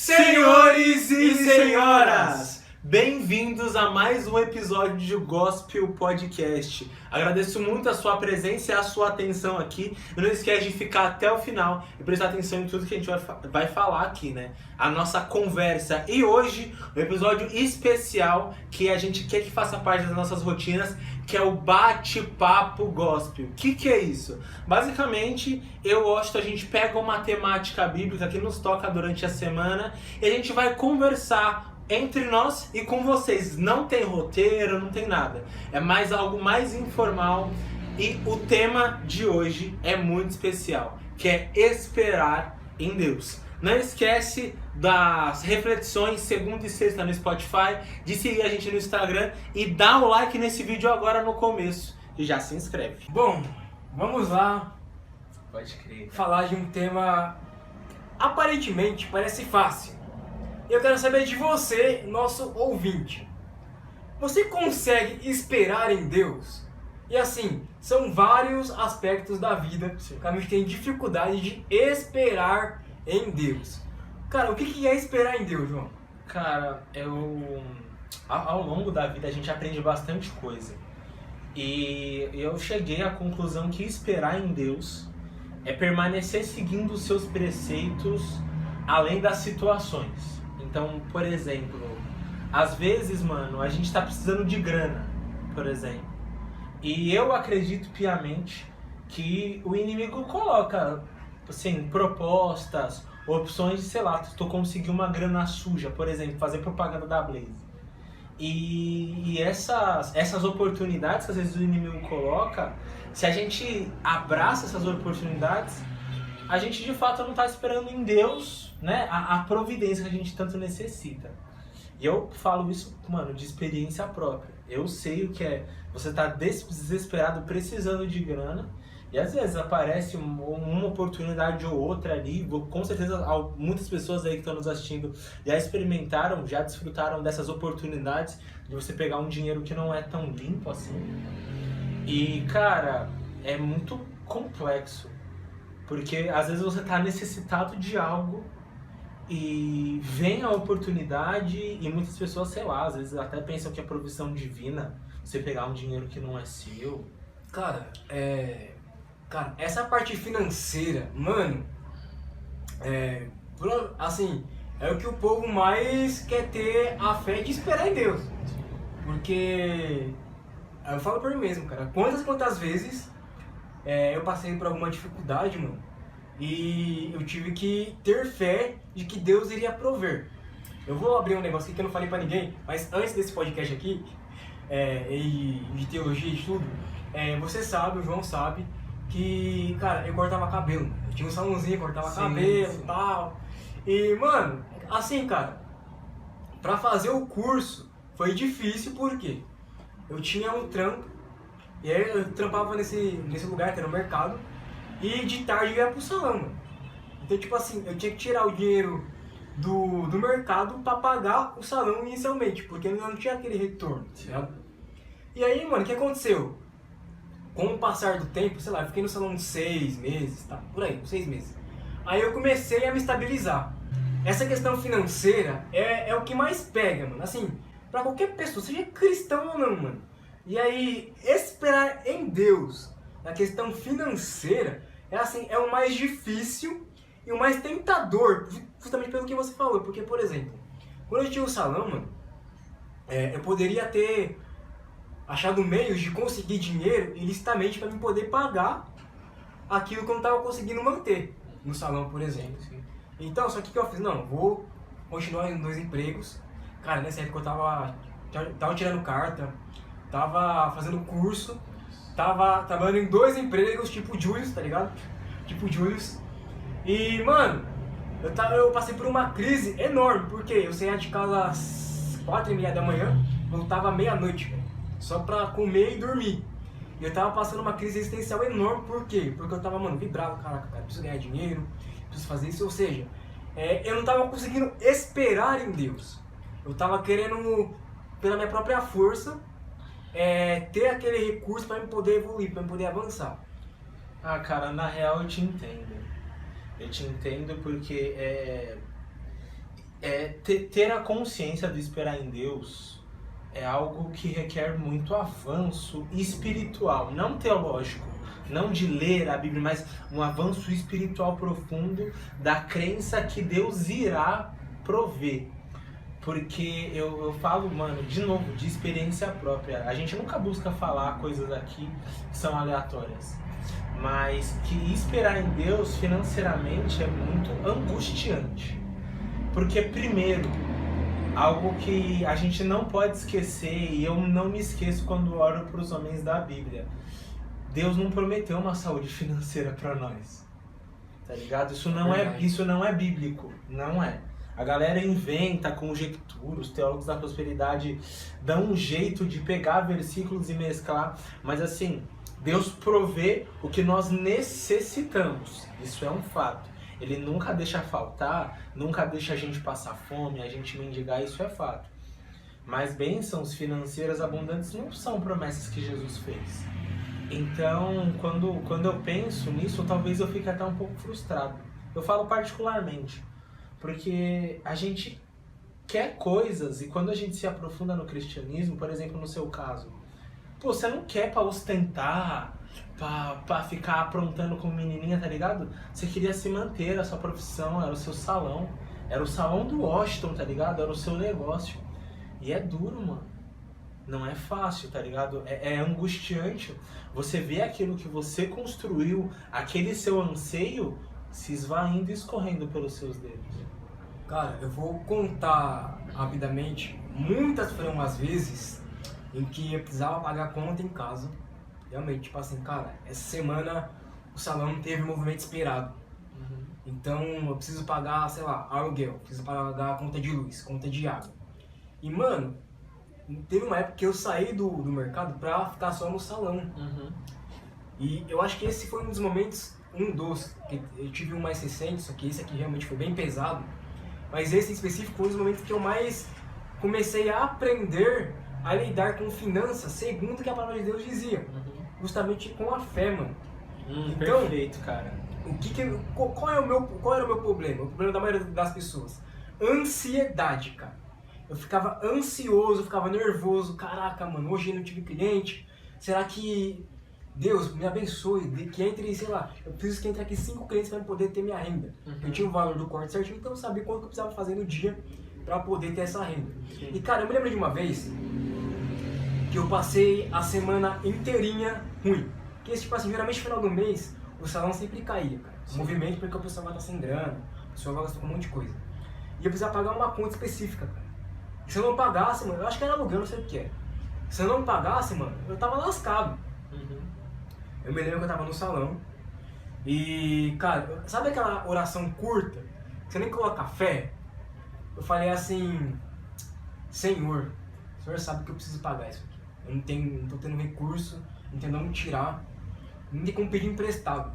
Senhores e senhoras, bem-vindos a mais um episódio de Gospel Podcast. Agradeço muito a sua presença e a sua atenção aqui. E não esquece de ficar até o final e prestar atenção em tudo que a gente vai falar aqui, né? A nossa conversa. E hoje, um episódio especial que a gente quer que faça parte das nossas rotinas, que é o bate-papo gospel. O que é isso? Basicamente, a gente pega uma temática bíblica que nos toca durante a semana e a gente vai conversar entre nós e com vocês. Não tem roteiro, não tem nada. É mais algo mais informal. E o tema de hoje é muito especial, que é esperar em Deus. Não esquece das reflexões segunda e sexta no Spotify, de seguir a gente no Instagram e dá o like nesse vídeo agora no começo e já se inscreve. Bom, vamos lá. Pode crer. Falar de um tema aparentemente parece fácil. Eu quero saber de você, nosso ouvinte. Você consegue esperar em Deus? E assim, são vários aspectos da vida que a gente tem dificuldade de esperar em Deus. Cara, o que é esperar em Deus, João? Cara, ao longo da vida a gente aprende bastante coisa. E eu cheguei à conclusão que esperar em Deus é permanecer seguindo os seus preceitos além das situações. Então, por exemplo, às vezes, mano, a gente tá precisando de grana, por exemplo. E eu acredito piamente que o inimigo coloca, assim, propostas, opções de, sei lá, tu conseguir uma grana suja, por exemplo, fazer propaganda da Blaze. E essas oportunidades que às vezes o inimigo coloca, se a gente abraça essas oportunidades, a gente de fato não está esperando em Deus, né, a providência que a gente tanto necessita. E eu falo isso, mano, de experiência própria. Eu sei o que é você tá desesperado, precisando de grana, e às vezes aparece uma oportunidade ou outra ali. Com certeza muitas pessoas aí que estão nos assistindo já experimentaram, já desfrutaram dessas oportunidades de você pegar um dinheiro que não é tão limpo assim. E, cara, é muito complexo. Porque às vezes você tá necessitado de algo e vem a oportunidade e muitas pessoas, sei lá, às vezes até pensam que é provisão divina você pegar um dinheiro que não é seu. Cara, essa parte financeira, mano, assim, é o que o povo mais quer ter a fé de esperar em Deus. Porque, eu falo por mim mesmo, cara, quantas vezes eu passei por alguma dificuldade, mano, e eu tive que ter fé de que Deus iria prover. Eu vou abrir um negócio aqui que eu não falei pra ninguém, mas antes desse podcast aqui, de teologia e de tudo, você sabe, o João sabe, que, cara, eu cortava cabelo. Eu tinha um salãozinho, cortava cabelo e tal. E, mano, assim, cara, pra fazer o curso foi difícil porque eu tinha um trampo, e aí eu trampava nesse lugar que era o mercado, e de tarde eu ia pro salão, mano. Então, tipo assim, eu tinha que tirar o dinheiro do mercado pra pagar o salão inicialmente, porque eu não tinha aquele retorno, certo? E aí, mano, o que aconteceu? Com o passar do tempo, sei lá, eu fiquei no salão 6 meses, tá? Por aí, 6 meses. Aí eu comecei a me estabilizar. Essa questão financeira é o que mais pega, mano. Assim, pra qualquer pessoa, seja cristão ou não, mano. E aí, esperar em Deus, na questão financeira, é o mais difícil e o mais tentador, justamente pelo que você falou. Porque, por exemplo, quando eu tinha o salão, mano, eu poderia ter achado meios de conseguir dinheiro ilicitamente para me poder pagar aquilo que eu não estava conseguindo manter no salão, por exemplo. Então, só que o que eu fiz? Não, vou continuar em 2 empregos. Cara, nessa época eu tava tirando carta, tava fazendo curso, tava trabalhando em 2 empregos, tipo Julius, tá ligado? Tipo Julius. E, mano, eu passei por uma crise enorme, porque eu saía de casa às 4h30 da manhã, voltava meia-noite, velho, só pra comer e dormir. E eu tava passando uma crise existencial enorme, por quê? Porque eu tava, mano, vibrado, caraca, cara, preciso ganhar dinheiro, preciso fazer isso, ou seja, eu não tava conseguindo esperar em Deus. Eu tava querendo, pela minha própria força, ter aquele recurso pra me poder evoluir, pra me poder avançar. Ah, cara, na real eu te entendo. Eu te entendo porque ter a consciência do esperar em Deus é algo que requer muito avanço espiritual, não teológico, não de ler a Bíblia, mas um avanço espiritual profundo da crença que Deus irá prover. Porque eu falo, mano, de novo, de experiência própria. A gente nunca busca falar coisas aqui que são aleatórias. Mas que esperar em Deus financeiramente é muito angustiante. Porque, primeiro, algo que a gente não pode esquecer, e eu não me esqueço quando oro para os homens da Bíblia, Deus não prometeu uma saúde financeira para nós. Tá ligado? Isso não é bíblico, não é. A galera inventa, conjectura, os teólogos da prosperidade dão um jeito de pegar versículos e mesclar, mas assim, Deus provê o que nós necessitamos, isso é um fato. Ele nunca deixa faltar, nunca deixa a gente passar fome, a gente mendigar, isso é fato. Mas bênçãos financeiras abundantes não são promessas que Jesus fez. Então, quando eu penso nisso, talvez eu fique até um pouco frustrado. Eu falo particularmente. Porque a gente quer coisas, e quando a gente se aprofunda no cristianismo, por exemplo, no seu caso, pô, você não quer pra ostentar, pra ficar aprontando como menininha, tá ligado? Você queria se manter, a sua profissão, era o seu salão, era o salão do Washington, tá ligado? Era o seu negócio. E é duro, mano. Não é fácil, tá ligado? É angustiante. Você vê aquilo que você construiu, aquele seu anseio, se esvaindo e escorrendo pelos seus dedos. Cara, eu vou contar rapidamente. Muitas foram as vezes em que eu precisava pagar conta em casa. Realmente, tipo assim, cara, essa semana o salão não teve o movimento esperado. Então eu preciso pagar, sei lá, aluguel, preciso pagar a conta de luz, conta de água. E mano, teve uma época que eu saí do mercado pra ficar só no salão. E eu acho que esse foi um dos momentos, que eu tive um mais recente, só que esse aqui realmente foi bem pesado. Mas esse em específico foi um dos momentos que eu mais comecei a aprender a lidar com finanças, segundo o que a palavra de Deus dizia. Justamente com a fé, mano. Então, perfeito, cara. Qual era o meu problema? O problema da maioria das pessoas? Ansiedade, cara. Eu ficava ansioso, eu ficava nervoso. Caraca, mano, hoje eu não tive cliente. Será que Deus me abençoe, que entre, sei lá, eu preciso que entre aqui 5 clientes para poder ter minha renda. Eu tinha o valor do corte certinho, então eu sabia quanto que eu precisava fazer no dia para poder ter essa renda. E cara, eu me lembro de uma vez que eu passei a semana inteirinha ruim. Porque tipo assim, geralmente no final do mês o salão sempre caía, cara. O movimento, porque o pessoal vai estar sem grana, o pessoal vai gastar com um monte de coisa. E eu precisava pagar uma conta específica, cara. E se eu não pagasse, mano, eu acho que era aluguel, não sei o que era. Se eu não pagasse, mano, eu tava lascado. Eu me lembro que eu tava no salão e, cara, sabe aquela oração curta, que você nem coloca fé? Eu falei assim, Senhor, o Senhor sabe que eu preciso pagar isso aqui. Eu não tô tendo recurso, não tenho onde tirar, não tem como pedir emprestado.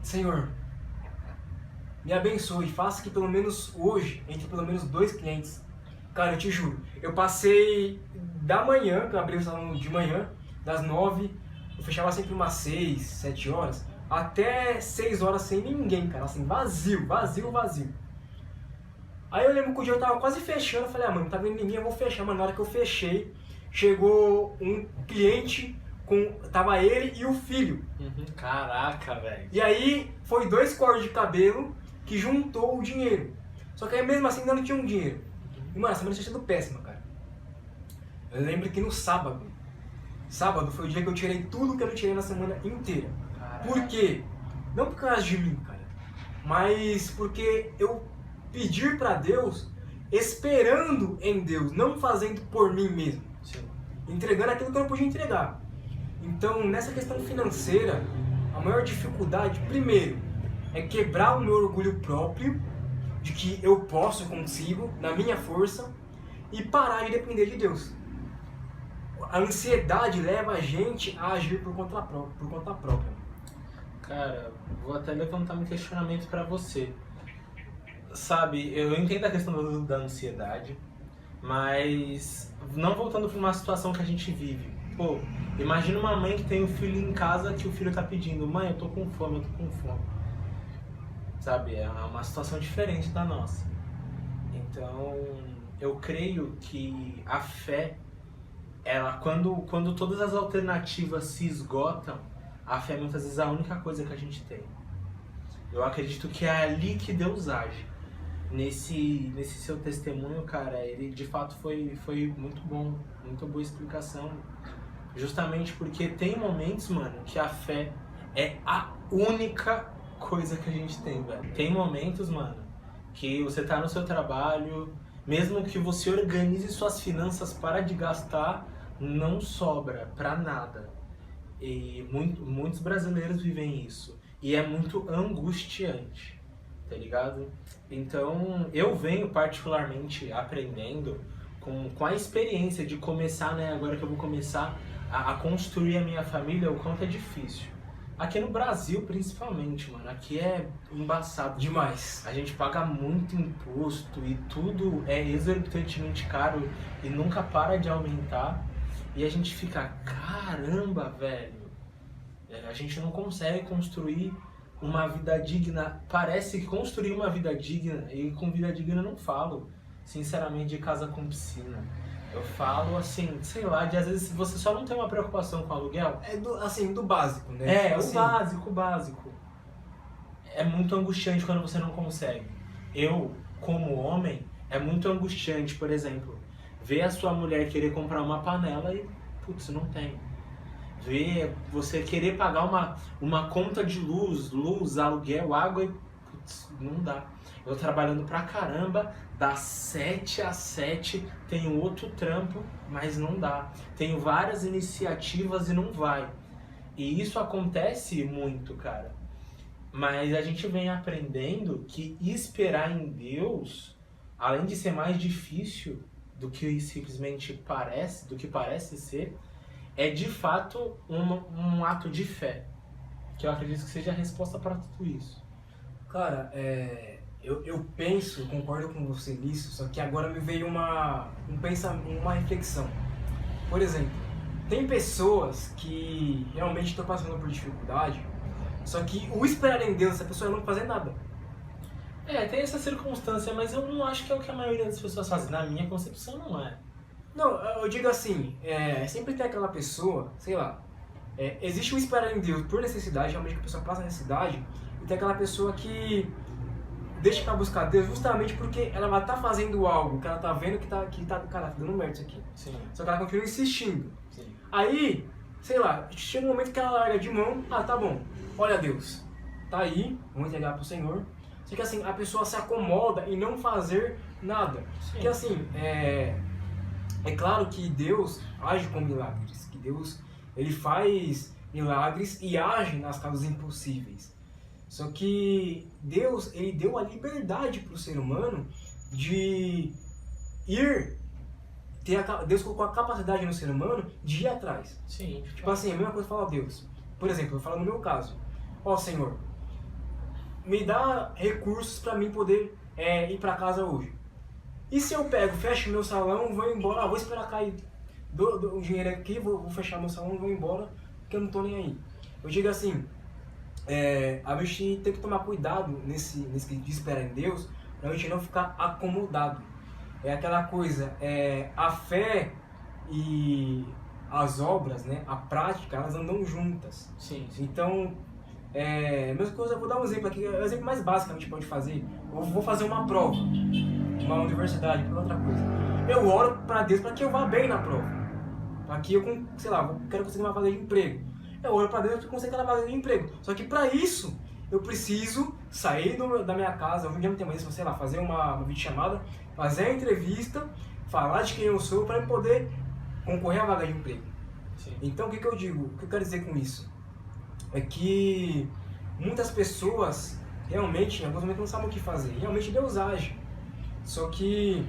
Senhor, me abençoe, faça que pelo menos hoje, entre pelo menos 2 clientes. Cara, eu te juro, eu passei da manhã, que eu abri o salão de manhã, das 9, eu fechava sempre umas 6, 7 horas, até 6 horas sem ninguém, cara, assim, vazio. Aí eu lembro que o dia eu tava quase fechando, eu falei, mano, não tá vendo ninguém, eu vou fechar, mas na hora que eu fechei, chegou um cliente, tava ele e o filho. Caraca, velho. E aí, foi 2 cortes de cabelo que juntou o dinheiro. Só que aí mesmo assim ainda não tinha um dinheiro. E mano, a semana tinha sido péssima, cara. Eu lembro que no sábado foi o dia que eu tirei tudo que eu não tirei na semana inteira. Caraca. Por quê? Não por causa de mim, cara, mas porque eu pedir pra Deus, esperando em Deus, não fazendo por mim mesmo. Sim. Entregando aquilo que eu não podia entregar. Então, nessa questão financeira, a maior dificuldade, primeiro, é quebrar o meu orgulho próprio, de que eu posso, consigo, na minha força, e parar de depender de Deus. A ansiedade leva a gente a agir por conta própria. Cara, vou até levantar um questionamento pra você. Sabe, eu entendo a questão da ansiedade, mas não voltando pra uma situação que a gente vive. Pô, imagina uma mãe que tem um filho em casa que o filho tá pedindo, mãe, eu tô com fome. sabe? É uma situação diferente da nossa. Então, eu creio que a fé, ela, quando todas as alternativas se esgotam, a fé é muitas vezes a única coisa que a gente tem. Eu acredito que é ali que Deus age. Nesse seu testemunho, cara, ele de fato foi muito bom, muito boa explicação. Justamente porque tem momentos, mano, que a fé é a única coisa que a gente tem, velho. Tem momentos, mano, que você tá no seu trabalho, mesmo que você organize suas finanças para de gastar, não sobra pra nada. E muitos brasileiros vivem isso. E é muito angustiante, tá ligado? Então, eu venho particularmente aprendendo com a experiência de começar, né? Agora que eu vou começar a construir a minha família, o quanto é difícil. Aqui no Brasil, principalmente, mano, aqui é embaçado Demais. a gente paga muito imposto e tudo é exorbitantemente caro e nunca para de aumentar. E a gente fica, caramba, velho, a gente não consegue construir uma vida digna. Parece que construir uma vida digna, e com vida digna eu não falo, sinceramente, de casa com piscina. Eu falo assim, sei lá, de às vezes você só não tem uma preocupação com aluguel. É do básico, né? É, Tipo o assim, básico, o básico. É muito angustiante quando você não consegue. Eu, como homem, é muito angustiante, por exemplo, ver a sua mulher querer comprar uma panela e, putz, não tem. Ver você querer pagar uma conta de luz, aluguel, água e, putz, não dá. Eu trabalhando pra caramba, das 7 às 7, tenho outro trampo, mas não dá. Tenho várias iniciativas e não vai. E isso acontece muito, cara. Mas a gente vem aprendendo que esperar em Deus, além de ser mais difícil do que simplesmente parece, do que parece ser, é de fato um ato de fé. Que eu acredito que seja a resposta para tudo isso. Cara, eu penso, concordo com você nisso, só que agora me veio uma reflexão. Por exemplo, tem pessoas que realmente estão passando por dificuldade, só que o esperar em Deus, essa pessoa não fazer nada. Tem essa circunstância, mas eu não acho que é o que a maioria das pessoas fazem. Na minha concepção, não é. Não, eu digo assim, sempre tem aquela pessoa, sei lá, existe o esperar em Deus por necessidade, realmente que a pessoa passa necessidade, e tem aquela pessoa que deixa pra buscar Deus justamente porque ela vai estar fazendo algo que ela tá vendo que tá dando merda isso aqui. Sim. Só que ela continua insistindo. Sim. Aí, sei lá, chega um momento que ela larga de mão, tá bom, olha Deus, tá aí, vamos entregar pro Senhor. Só que assim, a pessoa se acomoda em não fazer nada. Sim. Porque assim, é claro que Deus age com milagres, que Deus ele faz milagres e age nas causas impossíveis. Só que Deus ele deu a liberdade para o ser humano de Deus colocou a capacidade no ser humano de ir atrás. Sim. Tipo assim, a mesma coisa fala Deus. Por exemplo, eu falo no meu caso. Ó Senhor, me dá recursos para mim poder ir para casa hoje. E se eu pego, fecho meu salão, vou embora, vou esperar cair o dinheiro aqui, vou fechar meu salão, vou embora, porque eu não tô nem aí. Eu digo assim, a gente tem que tomar cuidado nesse de esperar em Deus, pra gente não ficar acomodado. É aquela coisa, a fé e as obras, né, a prática, elas andam juntas. Sim. Então, mesma coisa, eu vou dar um exemplo aqui, o exemplo mais básico que a gente pode fazer. Eu vou fazer uma prova, uma universidade, qualquer outra coisa. Eu oro para Deus para que eu vá bem na prova, para que eu, sei lá, quero conseguir uma vaga de emprego. Eu oro para Deus para conseguir aquela vaga de emprego. Só que para isso, eu preciso sair da minha casa, hoje em dia não tem mais isso, sei lá, fazer uma videochamada, fazer a entrevista, falar de quem eu sou para poder concorrer à vaga de emprego. Sim. Então, o que eu digo? O que eu quero dizer com isso? É que muitas pessoas realmente, em alguns momentos, não sabem o que fazer. Realmente Deus age. Só que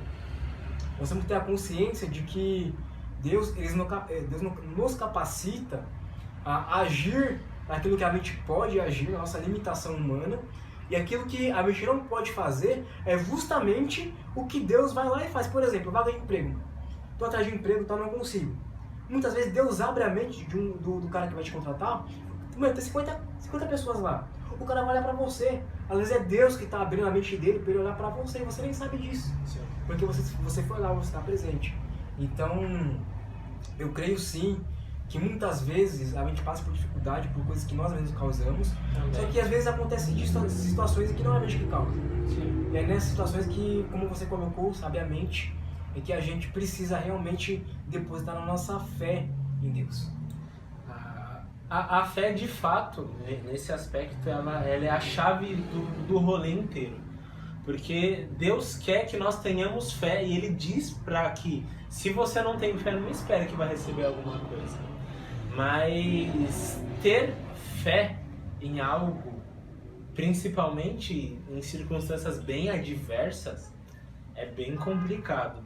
nós temos que ter a consciência de que Deus nos capacita a agir naquilo que a gente pode agir, na nossa limitação humana. E aquilo que a gente não pode fazer é justamente o que Deus vai lá e faz. Por exemplo, vaga de emprego. Estou atrás de emprego, não consigo. Muitas vezes Deus abre a mente do cara que vai te contratar. Mano, tem 50 pessoas lá. o cara vai olhar pra você. Às vezes é Deus que tá abrindo a mente dele pra ele olhar pra você e você nem sabe disso. Sim. Porque você foi lá, você está presente. Então, eu creio sim que muitas vezes a gente passa por dificuldade, por coisas que nós mesmos causamos, Também. só que às vezes acontecem situações em que não é a gente que causa. Sim. E é nessas situações que, como você colocou sabiamente, é que a gente precisa realmente depositar na nossa fé em Deus. A fé, de fato, nesse aspecto, ela é a chave do rolê inteiro. Porque Deus quer que nós tenhamos fé e Ele diz para que, se você não tem fé, não espere que vai receber alguma coisa. Mas ter fé em algo, principalmente em circunstâncias bem adversas, é bem complicado.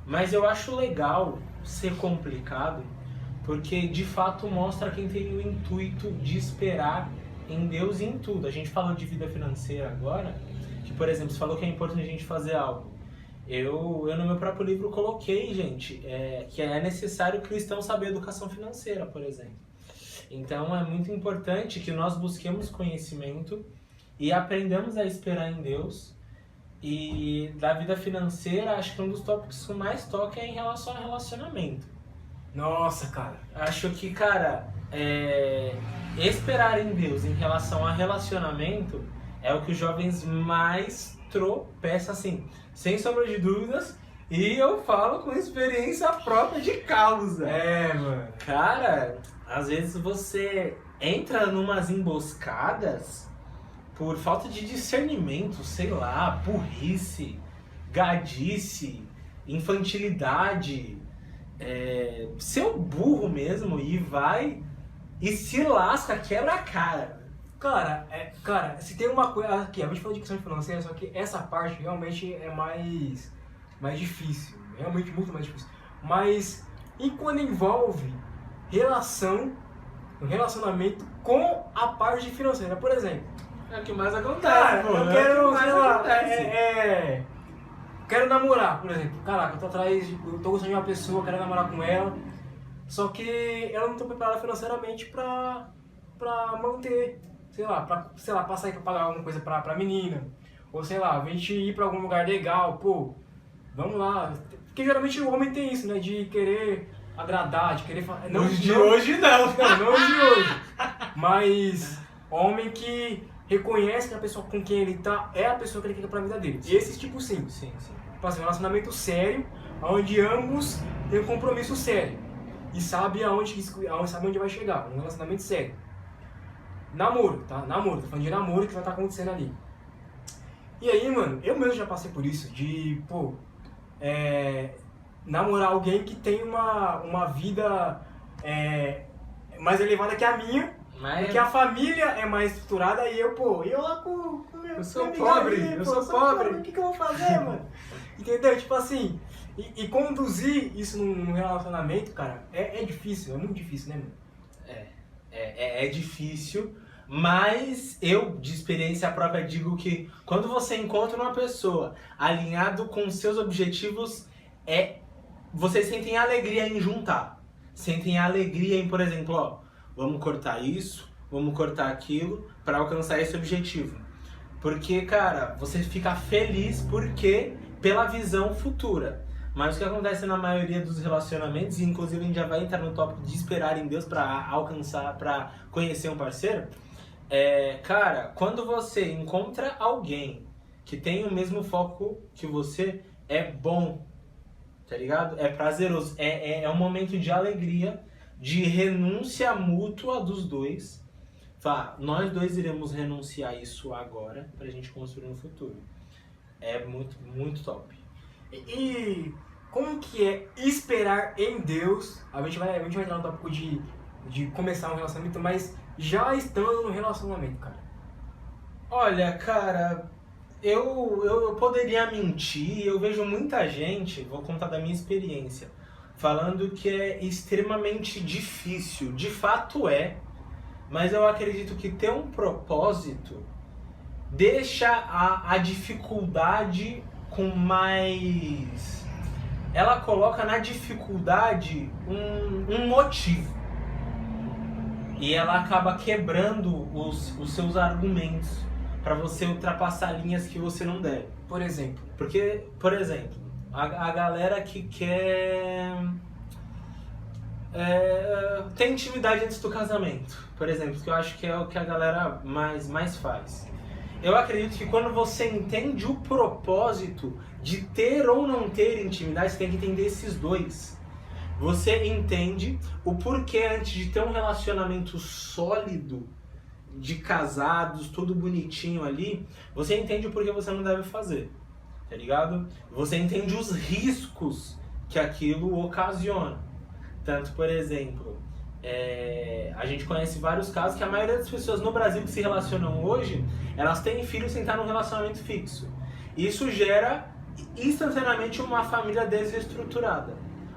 Mas eu acho legal ser complicado, porque de fato mostra quem tem o intuito de esperar em Deus em tudo. A gente falou de vida financeira agora, que, por exemplo, você falou que é importante a gente fazer algo. Eu no meu próprio livro coloquei, gente, que é necessário o cristão saber educação financeira, por exemplo. Então é muito importante que nós busquemos conhecimento e aprendamos a esperar em Deus. E da vida financeira, acho que um dos tópicos que mais toca é em relação ao relacionamento. Nossa, cara. Acho que, cara, esperar em Deus em relação a relacionamento é o que os jovens mais tropeçam, assim, sem sombra de dúvidas, e eu falo com experiência própria de causa. Mano. Cara, às vezes você entra numas emboscadas por falta de discernimento, sei lá, burrice, gadice, infantilidade, seu burro mesmo, e vai e se lasca, quebra a cara. Cara, se tem uma coisa aqui, a gente falou de questão financeira, só que essa parte realmente é mais difícil, realmente muito mais difícil. Mas e quando envolve um relacionamento com a parte financeira, por exemplo. É o que mais acontece, Cara, pô. eu quero, sei lá, quero namorar, por exemplo. Caraca, eu tô gostando de uma pessoa, quero namorar com ela, só que eu não tô preparado financeiramente pra manter, sei lá, pra sair pra pagar alguma coisa pra menina, ou sei lá, a gente ir pra algum lugar legal, pô, vamos lá. Porque geralmente o homem tem isso, né, de querer agradar, de querer falar. Hoje não. Não hoje de hoje. Mas homem que reconhece que a pessoa com quem ele tá é a pessoa que ele quer pra vida dele. Esse tipo sim. Sim. Tipo assim, um relacionamento sério, onde ambos têm um compromisso sério. E sabe onde vai chegar. Um relacionamento sério. Namoro, tá? Namoro. Tô falando de namoro que vai estar acontecendo ali. E aí, mano, eu mesmo já passei por isso. De, pô, namorar alguém que tem uma vida mais elevada que a minha. Porque a família é mais estruturada e eu lá com meu... Eu sou pobre, ali, eu sou pobre. O que eu vou fazer, mano? Entendeu? Tipo assim, e conduzir isso num relacionamento, cara, é difícil, é muito difícil, né, mano? É difícil, mas eu, de experiência própria, digo que quando você encontra uma pessoa alinhado com seus objetivos, vocês sentem alegria em juntar. Sentem alegria em, por exemplo, ó, vamos cortar isso, vamos cortar aquilo para alcançar esse objetivo. Porque, cara, você fica feliz pela visão futura. Mas o que acontece na maioria dos relacionamentos, e inclusive a gente já vai entrar no tópico de esperar em Deus para alcançar, para conhecer um parceiro, cara, quando você encontra alguém que tem o mesmo foco que você, é bom, tá ligado? É prazeroso, é um momento de alegria, de renúncia mútua dos dois. Nós dois iremos renunciar a isso agora pra gente construir um futuro. É muito, muito top. E como que é esperar em Deus? A gente vai entrar no tópico de começar um relacionamento, mas já estando no relacionamento, cara. Olha, cara, eu poderia mentir, eu vejo muita gente, vou contar da minha experiência, falando que é extremamente difícil. De fato mas eu acredito que ter um propósito deixa a dificuldade com mais... Ela coloca na dificuldade um motivo. e ela acaba quebrando os seus argumentos para você ultrapassar linhas que você não deve. Por exemplo? Porque, por exemplo, a galera que quer ter intimidade antes do casamento, por exemplo, que eu acho que é o que a galera mais faz. Eu acredito que quando você entende o propósito de ter ou não ter intimidade, você tem que entender esses dois. Você entende o porquê antes de ter um relacionamento sólido, de casados, tudo bonitinho ali, você entende o porquê você não deve fazer, tá ligado? Você entende os riscos que aquilo ocasiona. Tanto, por exemplo, a gente conhece vários casos que a maioria das pessoas no Brasil que se relacionam hoje, elas têm filhos sem estar num relacionamento fixo. Isso gera instantaneamente uma família desestruturada.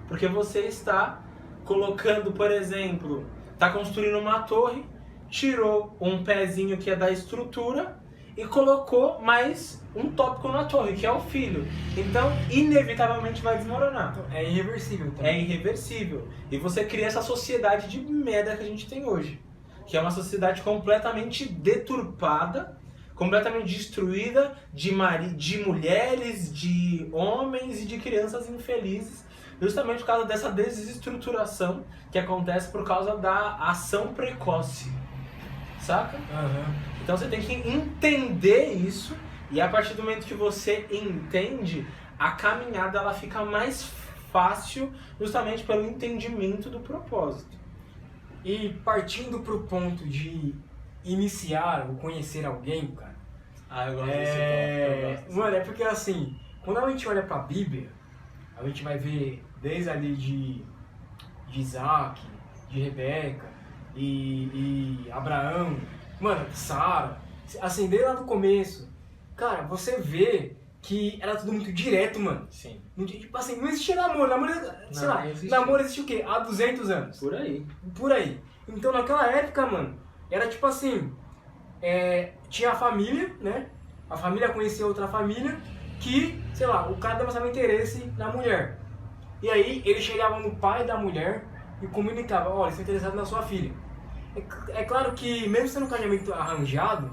Porque você está colocando, por exemplo, está construindo uma torre, tirou um pezinho que é da estrutura e colocou mais um tópico na torre, que é o filho. Então, inevitavelmente vai desmoronar. É irreversível também. É irreversível. E você cria essa sociedade de merda que a gente tem hoje. Que é uma sociedade completamente deturpada, completamente destruída de mulheres, de homens e de crianças infelizes, justamente por causa dessa desestruturação que acontece por causa da ação precoce. Saca? Uhum. Então você tem que entender isso, e a partir do momento que você entende, a caminhada ela fica mais fácil justamente pelo entendimento do propósito. E partindo pro ponto de iniciar ou conhecer alguém, cara. Eu gosto desse tópico. Mano, é porque assim, quando a gente olha pra Bíblia, a gente vai ver desde ali de Isaac, de Rebeca e Abraão, mano, Sara, assim, desde lá do começo, cara, você vê que era tudo muito direto, mano. Sim. Tipo assim, não existia namoro, namoro existe o quê? Há 200 anos. Por aí. Por aí. Então naquela época, mano, era tipo assim, tinha a família, né? A família conhecia outra família que, sei lá, o cara demonstrava interesse na mulher. E aí ele chegava no pai da mulher e comunicava, olha, estou interessado na sua filha. É claro que mesmo sendo um casamento arranjado,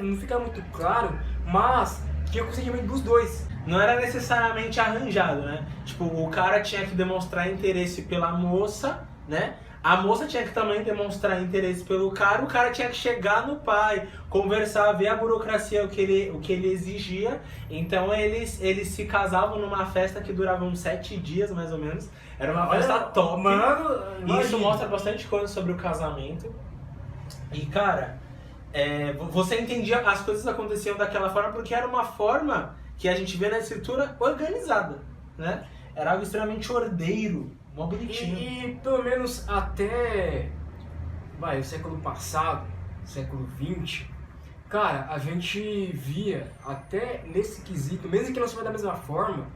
não fica muito claro, mas tinha consentimento dos dois. Não era necessariamente arranjado, né? Tipo, o cara tinha que demonstrar interesse pela moça, né? A moça tinha que também demonstrar interesse pelo cara, o cara tinha que chegar no pai, conversar, ver a burocracia, o que ele exigia. Então eles se casavam numa festa que durava uns 7 dias, mais ou menos. Era uma festa top. Mano, e isso mostra bastante coisa sobre o casamento. E cara, você entendia, as coisas aconteciam daquela forma porque era uma forma que a gente vê na escritura organizada, né? Era algo extremamente ordeiro. Mó bonitinho. E pelo menos até o século passado, século XX, cara, a gente via até nesse quesito, mesmo que não seja da mesma forma,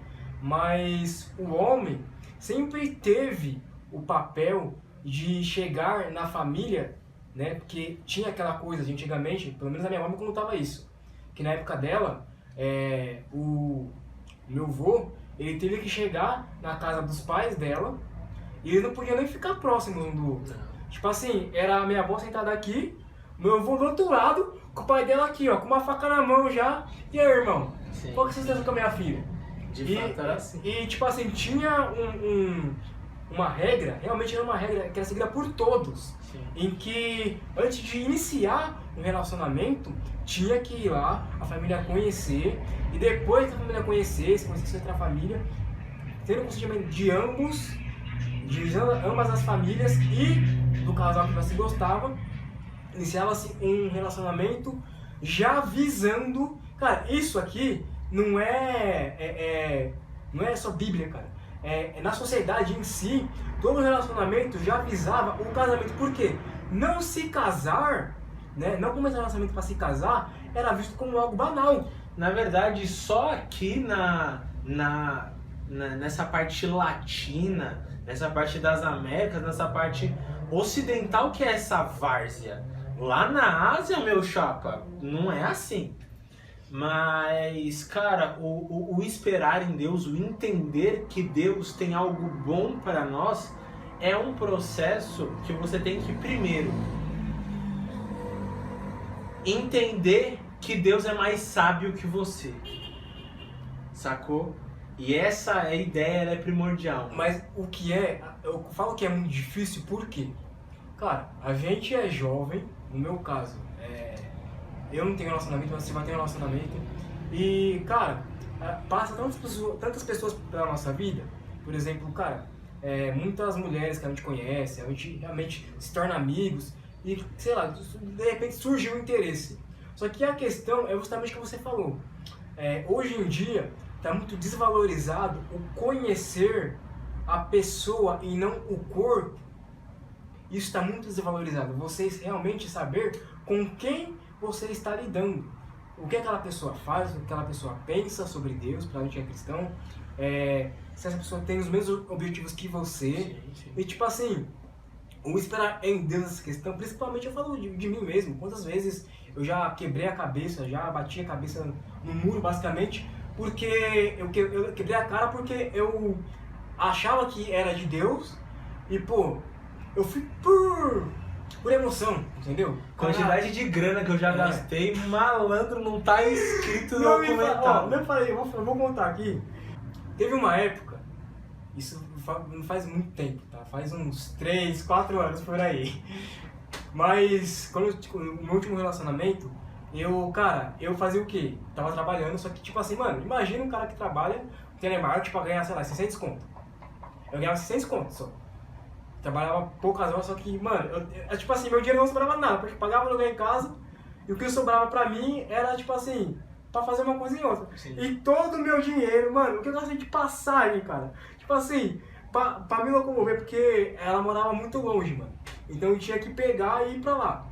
mas o homem sempre teve o papel de chegar na família, né? Porque tinha aquela coisa de antigamente, pelo menos a minha mãe contava isso, que na época dela, o meu avô, ele teve que chegar na casa dos pais dela e eles não podiam nem ficar próximos um do outro. Tipo assim, era a minha avó sentada aqui, meu avô do outro lado, com o pai dela aqui, ó, com uma faca na mão já. E aí, irmão? Sim. Qual que vocês estão com a minha filha? De fato era assim. E tipo assim, tinha uma regra, realmente era uma regra que era seguida por todos. Sim. Em que antes de iniciar um relacionamento, tinha que ir lá, a família conhecer, e depois que a família conhecesse outra família, ter um consentimento de ambas as famílias e do casal que já se gostava, iniciava-se um relacionamento já visando. Cara, isso aqui não é só Bíblia, cara. Na sociedade em si, todo relacionamento já visava o casamento. Por quê? Não se casar, né? Não começar um relacionamento para se casar, era visto como algo banal. Na verdade, só aqui nessa parte latina, nessa parte das Américas, nessa parte ocidental que é essa várzea. Lá na Ásia, meu chapa, não é assim. Mas, cara, o esperar em Deus, o entender que Deus tem algo bom para nós, é um processo que você tem que primeiro entender que Deus é mais sábio que você. Sacou? E essa ideia, ela é primordial. Mas o que é, eu falo que é muito difícil, por quê? Cara, a gente é jovem, no meu caso, eu não tenho relacionamento, mas você vai ter um relacionamento. E, cara, passa tantas pessoas pela nossa vida, por exemplo, cara, muitas mulheres que a gente conhece, a gente realmente se torna amigos e, sei lá, de repente surge um interesse. Só que a questão é justamente o que você falou. Hoje em dia, está muito desvalorizado o conhecer a pessoa e não o corpo. Isso está muito desvalorizado. Você realmente saber com quem você está lidando. O que aquela pessoa faz, o que aquela pessoa pensa sobre Deus, para a gente que é cristão. Se essa pessoa tem os mesmos objetivos que você. Sim, sim. E tipo assim, o esperar em Deus nessa questão, principalmente eu falo de mim mesmo. Quantas vezes eu já quebrei a cabeça, já bati a cabeça no muro, basicamente, porque eu quebrei a cara porque eu achava que era de Deus e, pô, eu fui por emoção, entendeu? Quantidade de grana que eu já gastei, malandro, não tá escrito no Não, documentário. eu falei, eu vou contar aqui. Teve uma época, isso não faz muito tempo, tá? Faz uns 3, 4 anos por aí. Mas, no meu último relacionamento, eu fazia o quê? Tava trabalhando, só que, tipo assim, mano, imagina um cara que trabalha no telemarketing pra ganhar, sei lá, 600 conto. Eu ganhava 600 conto só. Trabalhava poucas horas, só que, mano, tipo assim, meu dinheiro não sobrava nada, porque pagava o aluguel em casa, e o que sobrava pra mim era, tipo assim, pra fazer uma coisa em outra. Sim. E todo o meu dinheiro, mano, o que eu gastei de passagem, cara, tipo assim, pra me locomover, porque ela morava muito longe, mano. Então eu tinha que pegar e ir pra lá.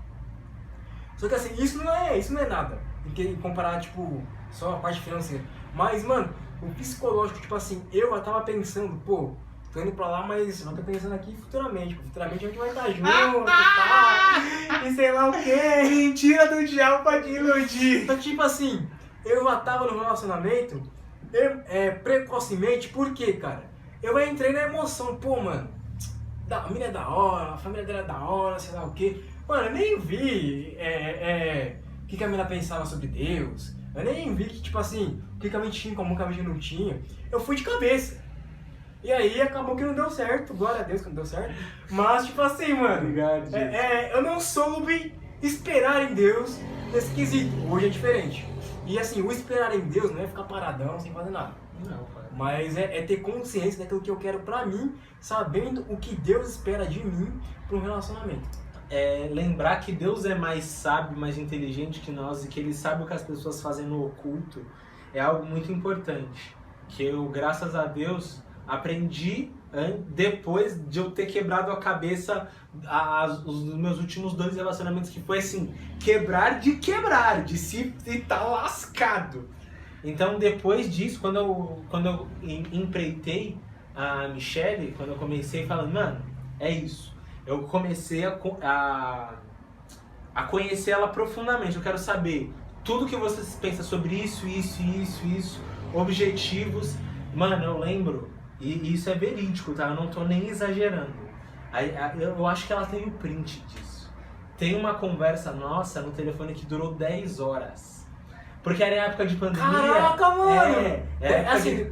Só que assim, isso não é nada, em comparar, tipo, só a parte financeira. Mas, mano, o psicológico, tipo assim, eu tava pensando, pô, tô indo pra lá, mas eu tô pensando aqui futuramente. Futuramente a gente vai estar junto, tá? E sei lá o quê. Mentira do diabo pra te iludir. Então, tipo assim, eu já tava no relacionamento precocemente, por quê, cara? Eu entrei na emoção, pô, mano, a mina é da hora, a família dela é da hora, sei lá o quê. Mano, eu nem vi o que a mina pensava sobre Deus. Eu nem vi que, tipo assim, o que a gente tinha em comum, que a gente não tinha. Eu fui de cabeça. E aí acabou que não deu certo, glória a Deus que não deu certo. Mas, tipo assim, mano, Obrigado, eu não soube esperar em Deus nesse quesito. Hoje é diferente. E assim, o esperar em Deus não é ficar paradão sem fazer nada. Não, cara. Mas é ter consciência daquilo que eu quero pra mim, sabendo o que Deus espera de mim pra um relacionamento. Lembrar que Deus é mais sábio, mais inteligente que nós e que Ele sabe o que as pessoas fazem no oculto é algo muito importante. Que eu, graças a Deus, aprendi depois de eu ter quebrado a cabeça os meus últimos 2 relacionamentos, que foi assim, quebrar, de se estar lascado. Então depois disso, quando eu empreitei a Michelle, quando eu comecei falando, mano, é isso. Eu comecei a conhecer ela profundamente. Eu quero saber tudo que vocês pensam sobre isso, objetivos. Mano, eu lembro, e isso é verídico, tá? Eu não tô nem exagerando. Eu acho que ela tem o print disso. Tem uma conversa nossa no telefone que durou 10 horas. Porque era em época de pandemia. Caraca, mano! Assim,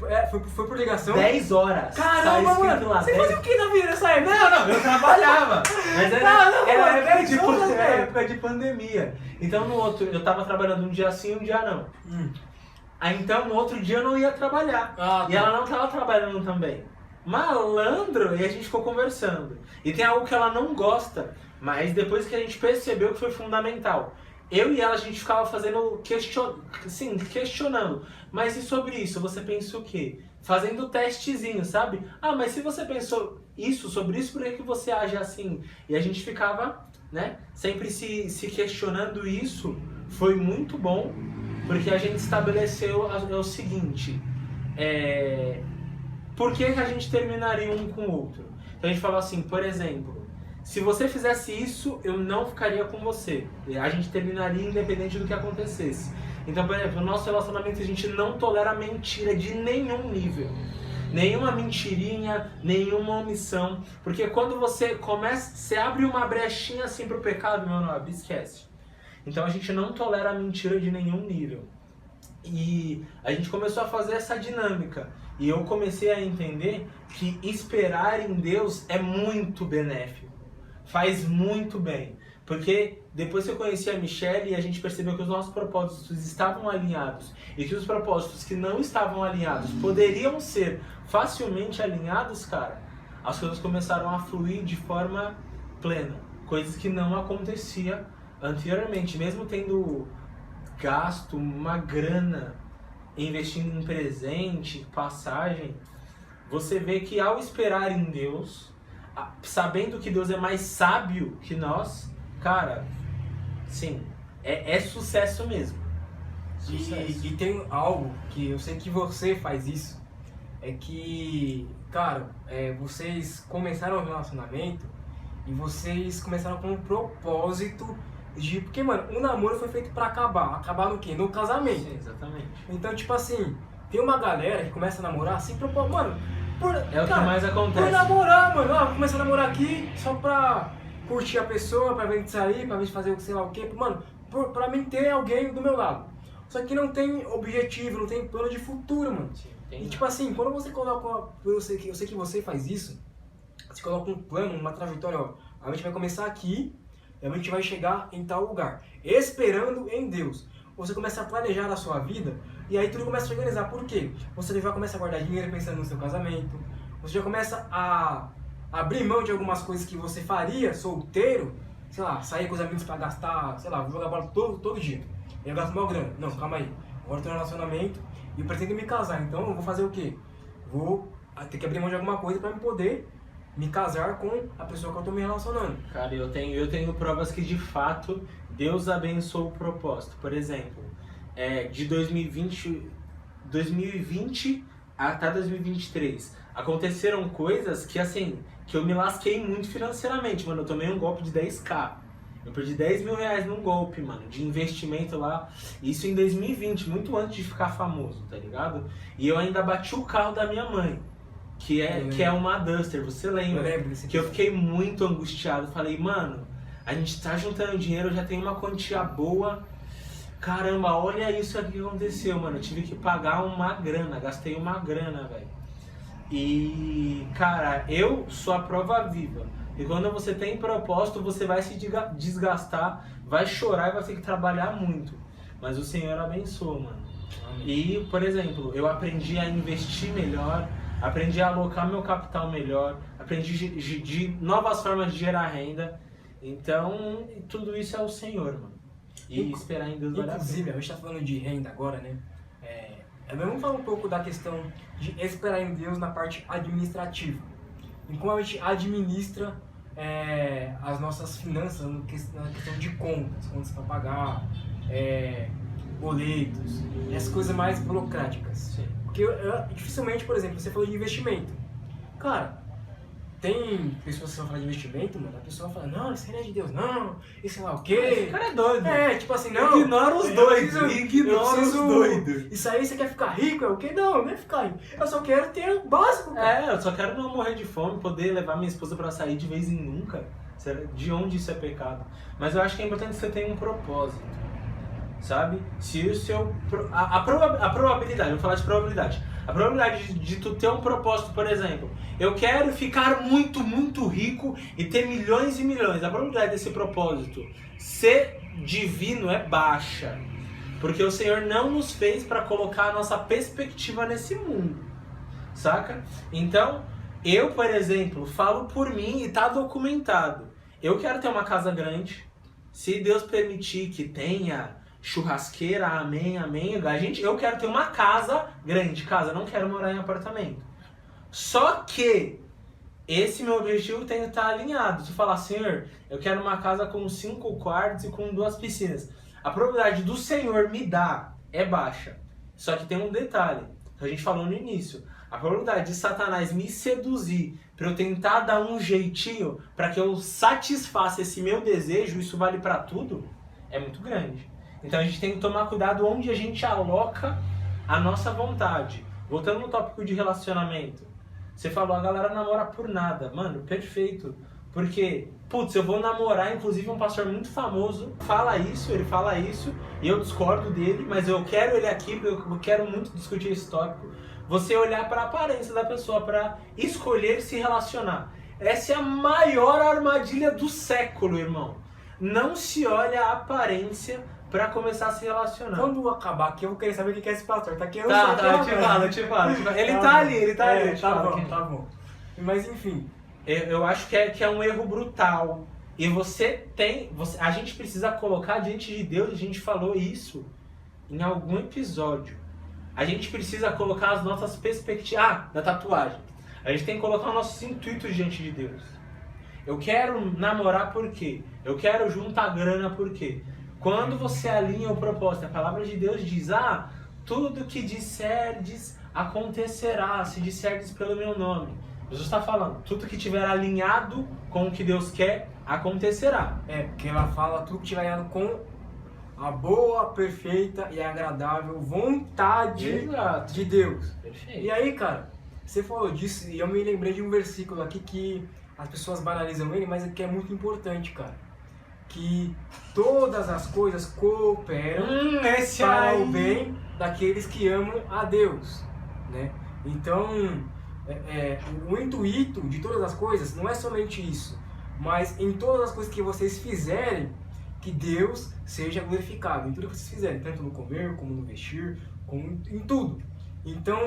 foi por ligação? 10 horas. Caramba, mano! Lá, você fazia o que na vida nessa época? Não, eu trabalhava. Mas era época de velho. pandemia. Então no outro, eu tava trabalhando um dia sim, um dia não. Aí então no outro dia eu não ia trabalhar. E ela não tava trabalhando também. Malandro, e a gente ficou conversando. E tem algo que ela não gosta, mas depois que a gente percebeu que foi fundamental. Eu e ela, a gente ficava fazendo, questionando. Mas e sobre isso, você pensa o quê? Fazendo testezinho, sabe? Ah, mas se você pensou sobre isso, por que você age assim? E a gente ficava, né, sempre se questionando isso. Foi muito bom, porque a gente estabeleceu o seguinte, por que a gente terminaria um com o outro? Então a gente falou assim, por exemplo, se você fizesse isso, eu não ficaria com você. A gente terminaria independente do que acontecesse. Então, por exemplo, no nosso relacionamento a gente não tolera mentira de nenhum nível. nenhuma mentirinha, nenhuma omissão. Porque quando você começa, você abre uma brechinha assim pro pecado, meu nome, esquece. Então a gente não tolera a mentira de nenhum nível. E a gente começou a fazer essa dinâmica. E eu comecei a entender que esperar em Deus é muito benéfico. Faz muito bem. Porque depois que eu conheci a Michelle, a gente percebeu que os nossos propósitos estavam alinhados. E que os propósitos que não estavam alinhados poderiam ser facilmente alinhados, cara. As coisas começaram a fluir de forma plena. Coisas que não acontecia anteriormente. Mesmo tendo gasto uma grana investindo em presente, passagem, você vê que ao esperar em Deus, sabendo que Deus é mais sábio que nós, cara, sim, é sucesso mesmo. Sucesso. E tem algo que eu sei que você faz isso, é que, cara, vocês começaram um relacionamento e vocês começaram com um propósito de... Porque, mano, o namoro foi feito pra acabar. Acabar no quê? No casamento. Sim, exatamente. Então, tipo assim, tem uma galera que começa a namorar assim, mano... É o que mais acontece. Por namorar, mano. Ah, vou começar a namorar aqui só pra curtir a pessoa, pra ver de sair, pra ver de fazer o que sei lá o quê. Mano, pra mim ter alguém do meu lado. Só que não tem objetivo, não tem plano de futuro, mano. Sim, e tipo assim, quando você coloca... Eu sei que você faz isso. Você coloca um plano, uma trajetória, ó. A gente vai começar aqui... a gente vai chegar em tal lugar, esperando em Deus. Você começa a planejar a sua vida e aí tudo começa a se organizar. Por quê? Você já começa a guardar dinheiro pensando no seu casamento, você já começa a abrir mão de algumas coisas que você faria solteiro, sei lá, sair com os amigos pra gastar, sei lá, vou jogar bola todo dia. Eu gasto mal grana. Não, calma aí. Agora eu tô no relacionamento e eu pretendo me casar, então eu vou fazer o quê? Vou ter que abrir mão de alguma coisa pra me poder me casar com a pessoa que eu tô me relacionando. Cara, eu tenho provas que de fato Deus abençoou o propósito. Por exemplo, de 2020 até 2023, aconteceram coisas que assim, que eu me lasquei muito financeiramente, mano. Eu tomei um golpe de 10k. Eu perdi 10 mil reais num golpe, mano, de investimento lá. Isso em 2020, muito antes de ficar famoso, tá ligado? E eu ainda bati o carro da minha mãe. Que é uma Duster, você lembra? Eu lembro desse que eu fiquei muito angustiado. Falei, mano, a gente tá juntando dinheiro, eu já tenho uma quantia boa. Caramba, olha isso aqui que aconteceu, mano. Eu tive que pagar uma grana, gastei uma grana, velho. E, cara, eu sou a prova viva. E quando você tem propósito, você vai se desgastar, vai chorar e vai ter que trabalhar muito. Mas o Senhor abençoa, mano. Amém. E, por exemplo, eu aprendi a investir melhor, aprendi a alocar meu capital melhor, aprendi de novas formas de gerar renda. Então, tudo isso é o Senhor, mano. E esperar em Deus vale a pena. Inclusive, a gente tá falando de renda agora, né? Vamos falar um pouco da questão de esperar em Deus na parte administrativa. Em como a gente administra as nossas finanças na questão de contas para pagar, boletos, as coisas mais burocráticas. Sim. Porque dificilmente, por exemplo, você falou de investimento. Cara, tem pessoas que vão falar de investimento, mano, a pessoa fala, não, isso aí não é de Deus, não, isso sei lá o quê. Esse cara é doido. Tipo assim, não. Ignora os doidos, ignora os doidos. Isso aí você quer ficar rico, é o quê? Não é ficar rico. Eu só quero ter o básico, cara. Eu só quero não morrer de fome, poder levar minha esposa pra sair de vez em nunca. De onde isso é pecado? Mas eu acho que é importante que você tenha um propósito, sabe? Se o seu... A probabilidade, vou falar de probabilidade. A probabilidade de tu ter um propósito, por exemplo, eu quero ficar muito, muito rico e ter milhões e milhões. A probabilidade desse propósito ser divino é baixa. Porque o Senhor não nos fez para colocar a nossa perspectiva nesse mundo, saca? Então, eu, por exemplo, falo por mim e tá documentado. Eu quero ter uma casa grande. Se Deus permitir que tenha churrasqueira, amém, amém. Eu quero ter uma casa grande, não quero morar em apartamento. Só que esse meu objetivo tem que estar alinhado. Se falar, Senhor, eu quero uma casa com 5 quartos e com 2 piscinas. A probabilidade do Senhor me dar é baixa. Só que tem um detalhe, que a gente falou no início. A probabilidade de Satanás me seduzir para eu tentar dar um jeitinho para que eu satisfaça esse meu desejo, isso vale para tudo, é muito grande. Então a gente tem que tomar cuidado onde a gente aloca a nossa vontade. Voltando no tópico de relacionamento. Você falou, a galera namora por nada. Mano, perfeito. Porque, putz, eu vou namorar, inclusive um pastor muito famoso ele fala isso, e eu discordo dele, mas eu quero ele aqui, porque eu quero muito discutir esse tópico. Você olhar para a aparência da pessoa, para escolher se relacionar. Essa é a maior armadilha do século, irmão. Não se olha a aparência para começar a se relacionar. Quando acabar aqui, eu vou querer saber o que é esse pastor. Tá aqui, eu não Tá, sei eu te falo. Ele tá ali. Tá bom. Mas enfim. Eu acho que é um erro brutal. E a gente precisa colocar diante de Deus, a gente falou isso em algum episódio. A gente precisa colocar as nossas perspectivas. Da tatuagem. A gente tem que colocar os nossos intuitos diante de Deus. Eu quero namorar por quê? Eu quero juntar grana por quê? Quando você alinha o propósito, a palavra de Deus diz, tudo que disserdes acontecerá, se disserdes pelo meu nome. Jesus está falando, tudo que tiver alinhado com o que Deus quer, acontecerá. Porque ela fala tudo que tiver alinhado com a boa, perfeita e agradável vontade de Deus. Perfeito. E aí, cara, você falou disso e eu me lembrei de um versículo aqui que as pessoas banalizam ele, mas que é muito importante, cara. Que todas as coisas cooperam para o bem daqueles que amam a Deus, né? Então, o intuito de todas as coisas não é somente isso, mas em todas as coisas que vocês fizerem, que Deus seja glorificado. Em tudo que vocês fizerem, tanto no comer, como no vestir, como em tudo. Então,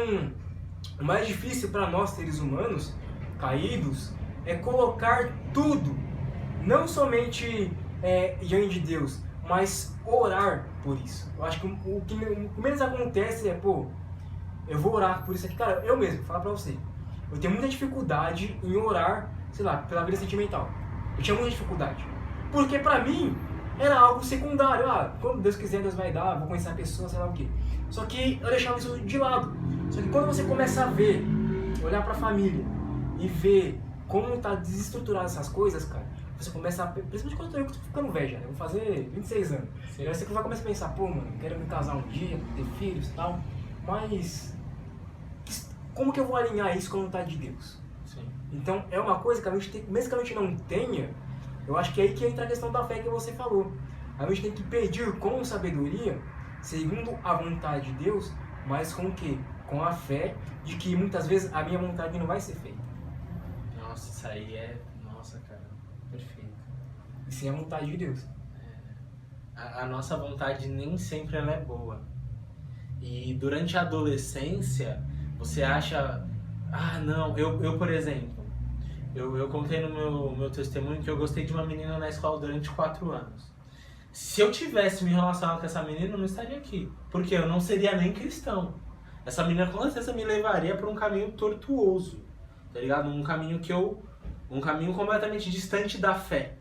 o mais difícil para nós, seres humanos, caídos, é colocar tudo, não somente diante de Deus, mas orar por isso. Eu acho que o que menos acontece é, eu vou orar por isso aqui. Cara, eu mesmo, falar pra você, eu tenho muita dificuldade em orar, sei lá, pela vida sentimental. Eu tinha muita dificuldade. Porque pra mim, era algo secundário. Quando Deus quiser, Deus vai dar, vou conhecer a pessoa, sei lá o quê. Só que eu deixava isso de lado. Só que quando você começa a ver, olhar pra família e ver como tá desestruturado essas coisas, cara, você começa a... Principalmente quando eu tô ficando velho já, né? Eu vou fazer 26 anos. Sim. Aí você vai começar a pensar, mano, eu quero me casar um dia, ter filhos e tal, mas como que eu vou alinhar isso com a vontade de Deus? Sim. Então é uma coisa que a gente tem, mesmo que a gente não tenha, eu acho que é aí que entra a questão da fé que você falou. A gente tem que pedir com sabedoria, segundo a vontade de Deus, mas com o quê? Com a fé de que muitas vezes a minha vontade não vai ser feita. Nossa, isso aí nossa, cara, perfeito. E sim a vontade de Deus. A nossa vontade nem sempre ela é boa. E durante a adolescência, você acha... não, eu por exemplo, eu contei no meu testemunho que eu gostei de uma menina na escola durante 4 anos. Se eu tivesse me relacionado com essa menina, eu não estaria aqui. Porque eu não seria nem cristão. Essa menina com certeza me levaria para um caminho tortuoso, tá ligado? Um caminho completamente distante da fé.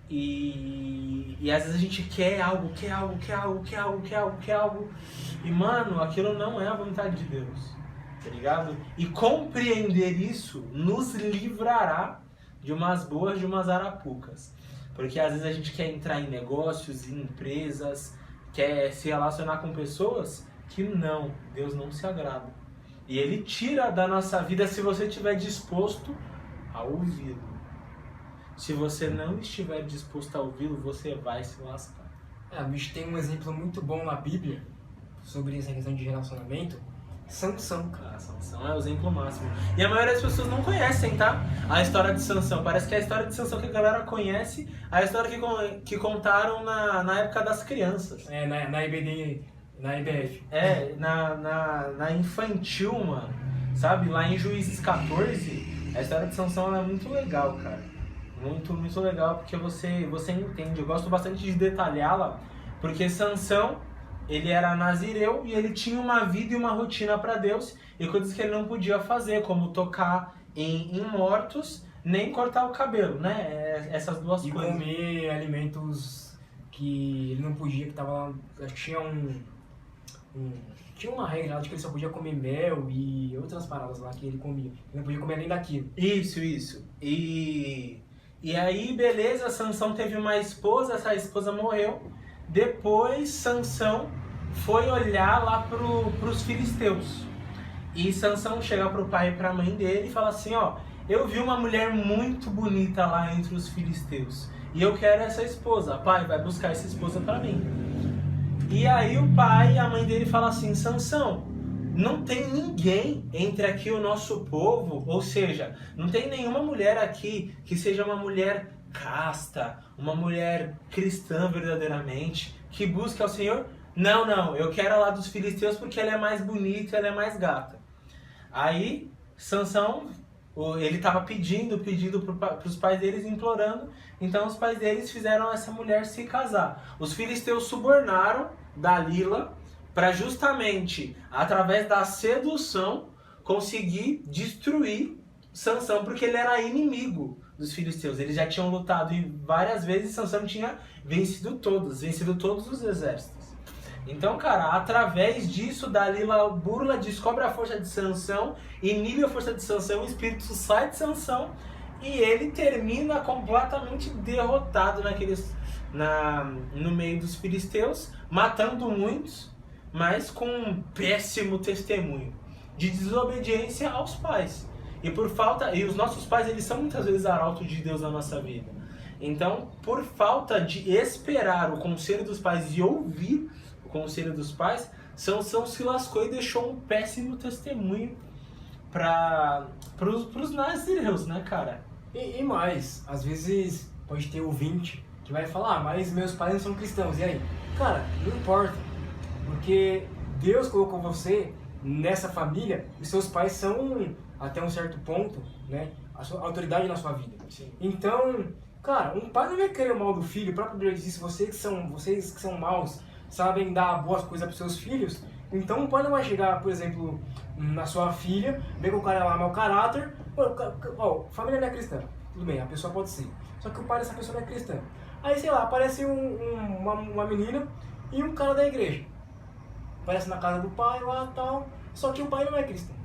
E às vezes a gente quer algo. E mano, aquilo não é a vontade de Deus, tá ligado? E compreender isso nos livrará de umas boas, de umas arapucas. Porque às vezes a gente quer entrar em negócios, em empresas, quer se relacionar com pessoas que Deus não se agrada. E Ele tira da nossa vida se você estiver disposto a ouvi-lo. Se você não estiver disposto a ouvi-lo, você vai se lascar. A gente tem um exemplo muito bom na Bíblia sobre essa questão de relacionamento. Sansão. Sansão é o exemplo máximo. E a maioria das pessoas não conhecem, tá? A história de Sansão. Parece que é a história de Sansão que a galera conhece, a história que contaram na época das crianças. Na IBF. Na infantil, mano. Sabe? Lá em Juízes 14, a história de Sansão é muito legal, cara. Muito, muito legal, porque você entende. Eu gosto bastante de detalhá-la, porque Sansão, ele era nazireu e ele tinha uma vida e uma rotina para Deus, e coisas que ele não podia fazer, como tocar em mortos, nem cortar o cabelo, né? Essas duas coisas. E comer alimentos que ele não podia, que tava lá, acho que tinha uma regra lá de que ele só podia comer mel e outras paradas lá que ele comia. Ele não podia comer além daquilo. Isso. E aí, beleza, Sansão teve uma esposa, essa esposa morreu. Depois, Sansão foi olhar lá pros filisteus. E Sansão chega pro pai e pra mãe dele e fala assim, ó, eu vi uma mulher muito bonita lá entre os filisteus e eu quero essa esposa. Pai, vai buscar essa esposa pra mim. E aí o pai e a mãe dele falam assim, Sansão, não tem ninguém entre aqui o nosso povo, ou seja, não tem nenhuma mulher aqui que seja uma mulher casta, uma mulher cristã verdadeiramente, que busque ao Senhor. Não, eu quero a lá dos filisteus porque ela é mais bonita, ela é mais gata. Aí Sansão, ele estava pedindo para os pais deles, implorando, então os pais deles fizeram essa mulher se casar. Os filisteus subornaram Dalila para justamente, através da sedução, conseguir destruir Sansão, porque ele era inimigo dos filisteus. Eles já tinham lutado várias vezes e Sansão tinha vencido todos os exércitos. Então, cara, através disso, Dalila burla, descobre a força de Sansão, inibe a força de Sansão, o espírito sai de Sansão e ele termina completamente derrotado no meio dos filisteus, matando muitos, mas com um péssimo testemunho de desobediência aos pais. E os nossos pais, eles são muitas vezes arautos de Deus na nossa vida. Então, por falta de esperar o conselho dos pais e ouvir o conselho dos pais, Sansão se lascou e deixou um péssimo testemunho para os nazireus, né, cara? E mais, às vezes pode ter ouvinte que vai falar, mas meus pais não são cristãos, e aí? Cara, não importa, porque Deus colocou você nessa família e seus pais são, até um certo ponto, né, a autoridade na sua vida. Sim. Então, cara, um pai não vai querer o mal do filho. O próprio Deus disse, vocês que são maus, sabem dar boas coisas para os seus filhos. Então um pai não vai chegar, por exemplo, na sua filha, ver que o cara é lá mau caráter, família não é cristã, tudo bem, a pessoa pode ser, só que o pai dessa pessoa não é cristã. Aí, sei lá, aparece uma menina e um cara da igreja, aparece na casa do pai lá e tal, só que o pai não é cristão.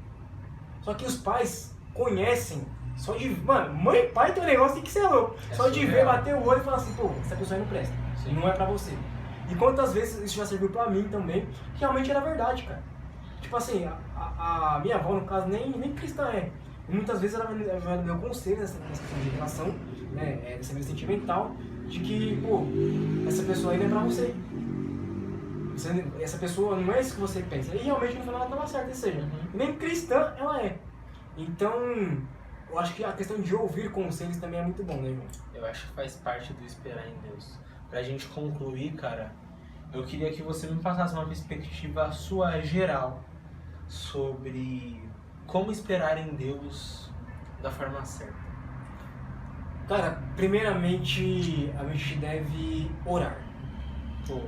Só que os pais conhecem, só de... Mano, mãe e pai tem um negócio que ser louco. Só de ver, bater o olho e falar assim, pô, essa pessoa aí não presta. Sim. Não é pra você. E quantas vezes isso já serviu pra mim também, que realmente era verdade, cara. Tipo assim, a minha avó, no caso, nem cristã é. E muitas vezes ela me deu conselho nessa questão de relação, né, dessa vida sentimental, de que, pô, essa pessoa aí não é pra você. Essa pessoa não é isso que você pensa. E realmente no final ela estava certa, ou seja, nem cristã ela é. Então, eu acho que a questão de ouvir conselhos também é muito bom, né, irmão? Eu acho que faz parte do esperar em Deus. Pra gente concluir, cara, eu queria que você me passasse uma perspectiva sua geral sobre como esperar em Deus da forma certa. Cara, primeiramente a gente deve orar. Pô.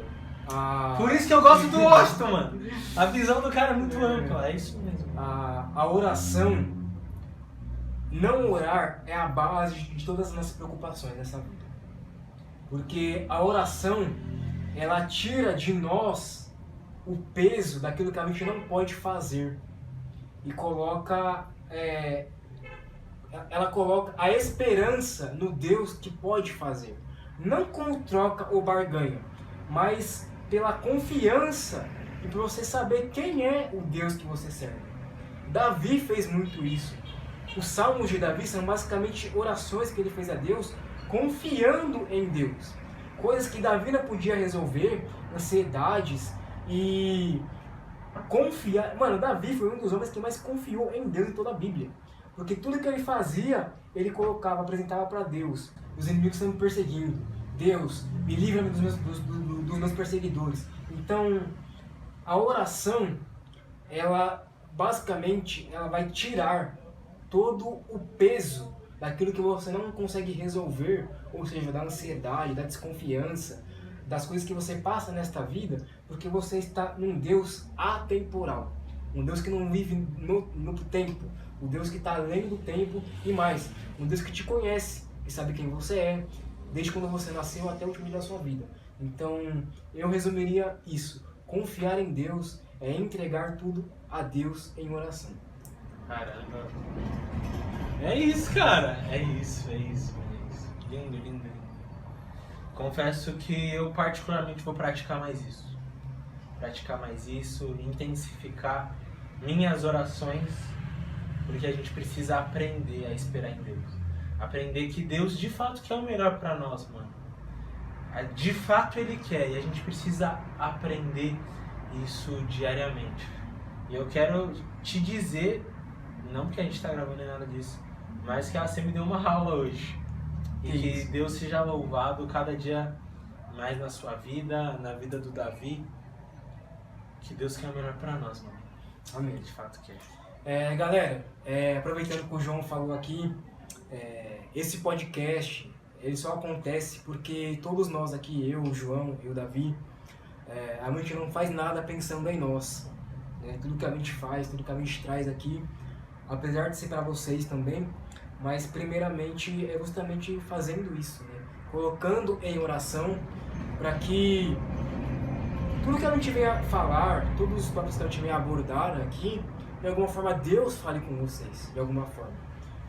Por isso que eu gosto do Washington, mano. A visão do cara é muito ampla, é isso mesmo. A oração, não orar, é a base de todas as nossas preocupações nessa vida. Porque a oração, ela tira de nós o peso daquilo que a gente não pode fazer. E ela coloca a esperança no Deus que pode fazer. Não como troca ou barganha, mas pela confiança e por você saber quem é o Deus que você serve. Davi fez muito isso. Os salmos de Davi são basicamente orações que ele fez a Deus, confiando em Deus. Coisas que Davi não podia resolver, ansiedades e confiar. Mano, Davi foi um dos homens que mais confiou em Deus em toda a Bíblia. Porque tudo que ele fazia, ele colocava, apresentava para Deus. Os inimigos estão me perseguindo. Deus, me livra dos meus perseguidores. Então, a oração, ela basicamente ela vai tirar todo o peso daquilo que você não consegue resolver, ou seja, da ansiedade, da desconfiança, das coisas que você passa nesta vida, porque você está num Deus atemporal, um Deus que não vive no tempo, um Deus que está além do tempo e mais, um Deus que te conhece, que sabe quem você é, desde quando você nasceu até o último dia da sua vida. Então, eu resumiria isso. Confiar em Deus é entregar tudo a Deus em oração. Caramba. É isso, cara. É isso. Lindo, lindo, lindo. Confesso que eu particularmente vou praticar mais isso. Intensificar minhas orações, porque a gente precisa aprender a esperar em Deus. Aprender que Deus de fato quer o melhor pra nós, mano. De fato Ele quer, e a gente precisa aprender isso diariamente. E eu quero te dizer, não que a gente tá gravando nem nada disso, mas que você me deu uma aula hoje. E que Deus seja louvado cada dia mais na sua vida, na vida do Davi. Que Deus quer o melhor pra nós, mano. Amém. De fato quer. Galera, aproveitando que o João falou aqui, esse podcast, ele só acontece porque todos nós aqui, eu, o João e o Davi, a gente não faz nada pensando em nós. Né? Tudo que a gente faz, tudo que a gente traz aqui, apesar de ser para vocês também, mas primeiramente é justamente fazendo isso, né? Colocando em oração para que tudo que a gente venha falar, todos os tópicos que a gente venha abordar aqui, de alguma forma Deus fale com vocês, de alguma forma.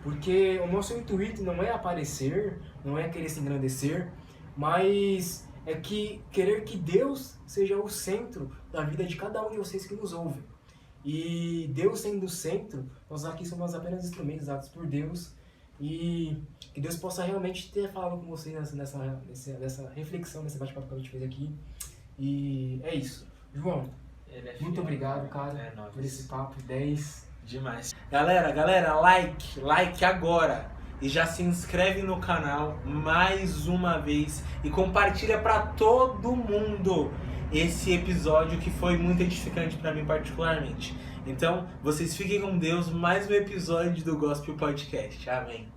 Porque o nosso intuito não é aparecer, não é querer se engrandecer, mas é querer que Deus seja o centro da vida de cada um de vocês que nos ouvem. E Deus sendo o centro, nós aqui somos apenas instrumentos dados por Deus, e que Deus possa realmente ter falado com vocês nessa reflexão, nesse bate-papo que a gente fez aqui. E é isso. João, muito obrigado, cara, por esse papo 10. Demais. Galera, like agora. E já se inscreve no canal mais uma vez e compartilha pra todo mundo esse episódio que foi muito edificante pra mim particularmente. Então, vocês fiquem com Deus, mais um episódio do Gospel Podcast. Amém.